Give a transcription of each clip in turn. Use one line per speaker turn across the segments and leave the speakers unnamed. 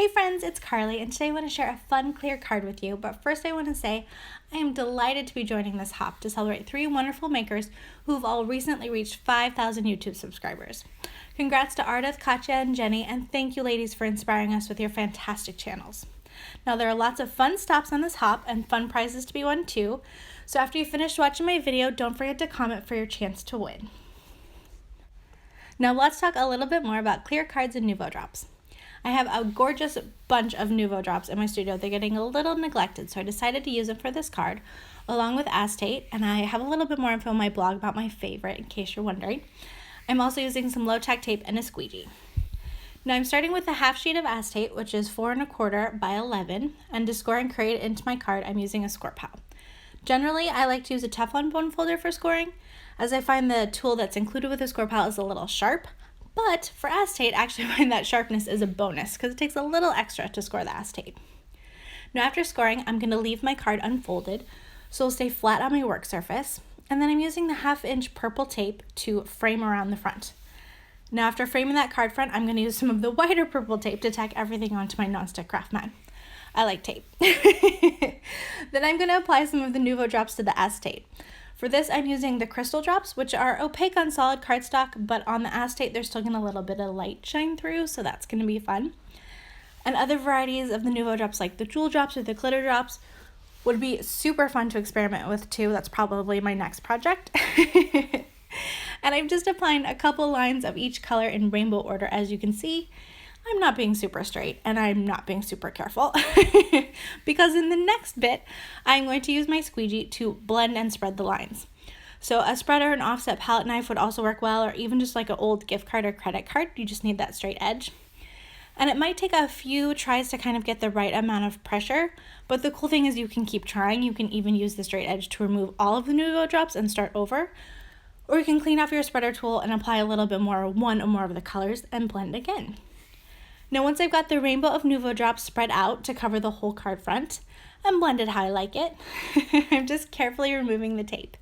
Hey friends, it's Carly, and today I want to share a fun clear card with you, but first I want to say I am delighted to be joining this hop to celebrate 3 wonderful makers who've all recently reached 5,000 YouTube subscribers. Congrats to Ardyth, Kathya, and Jenny, and thank you ladies for inspiring us with your fantastic channels. Now there are lots of fun stops on this hop and fun prizes to be won too, so after you finish watching my video, don't forget to comment for your chance to win. Now let's talk a little bit more about clear cards and Nuvo Drops. I have a gorgeous bunch of Nuvo Drops in my studio. They're getting a little neglected, so I decided to use them for this card, along with acetate, and I have a little bit more info on my blog about my favorite, in case you're wondering. I'm also using some low-tack tape and a squeegee. Now I'm starting with a half sheet of acetate, which is 4 1/4 by 11, and to score and create it into my card, I'm using a score pal. Generally, I like to use a Teflon bone folder for scoring, as I find the tool that's included with the score pal is a little sharp. But for acetate, I actually find that sharpness is a bonus because it takes a little extra to score the acetate. Now after scoring, I'm going to leave my card unfolded so it'll stay flat on my work surface. And then I'm using the 1/2 inch purple tape to frame around the front. Now after framing that card front, I'm going to use some of the whiter purple tape to tack everything onto my nonstick craft mat. I like tape. Then I'm going to apply some of the Nuvo Drops to the acetate. For this, I'm using the Crystal Drops, which are opaque on solid cardstock, but on the acetate, they're still getting a little bit of light shine through, so that's going to be fun. And other varieties of the Nuvo Drops, like the Jewel Drops or the Glitter Drops, would be super fun to experiment with too. That's probably my next project. And I'm just applying a couple lines of each color in rainbow order. As you can see, I'm not being super straight and I'm not being super careful because in the next bit, I'm going to use my squeegee to blend and spread the lines. So a spreader and offset palette knife would also work well, or even just like an old gift card or credit card. You just need that straight edge. And it might take a few tries to kind of get the right amount of pressure, but the cool thing is you can keep trying. You can even use the straight edge to remove all of the Nuvo Drops and start over. Or you can clean off your spreader tool and apply a little bit more, one or more of the colors, and blend again. Now once I've got the rainbow of Nuvo Drops spread out to cover the whole card front, and blended how I like it, I'm just carefully removing the tape.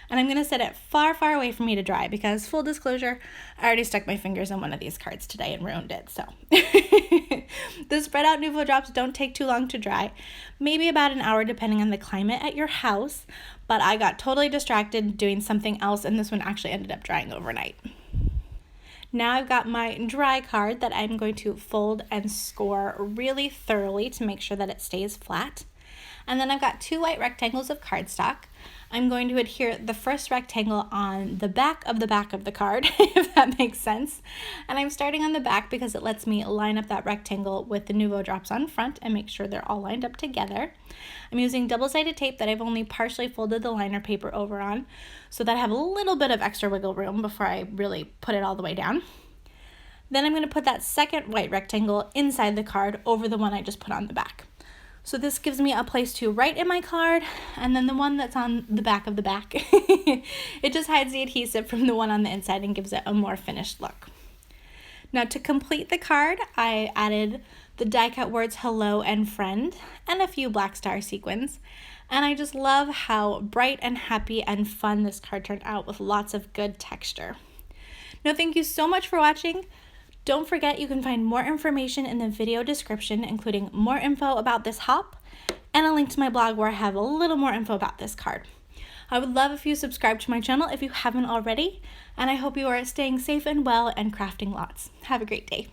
And I'm going to set it far, far away from me to dry because, full disclosure, I already stuck my fingers in one of these cards today and ruined it, so. The spread out Nuvo Drops don't take too long to dry, maybe about an hour depending on the climate at your house, but I got totally distracted doing something else and this one actually ended up drying overnight. Now I've got my dry card that I'm going to fold and score really thoroughly to make sure that it stays flat. And then I've got 2 white rectangles of cardstock. I'm going to adhere the first rectangle on the back of the card, if that makes sense. And I'm starting on the back because it lets me line up that rectangle with the Nuvo Drops on front and make sure they're all lined up together. I'm using double-sided tape that I've only partially folded the liner paper over on so that I have a little bit of extra wiggle room before I really put it all the way down. Then I'm going to put that second white rectangle inside the card over the one I just put on the back. So this gives me a place to write in my card, and then the one that's on the back of the back, it just hides the adhesive from the one on the inside and gives it a more finished look. Now to complete the card, I added the die cut words hello and friend and a few black star sequins. And I just love how bright and happy and fun this card turned out with lots of good texture. Now thank you so much for watching. Don't forget you can find more information in the video description, including more info about this hop and a link to my blog where I have a little more info about this card. I would love if you subscribe to my channel if you haven't already, and I hope you are staying safe and well and crafting lots. Have a great day.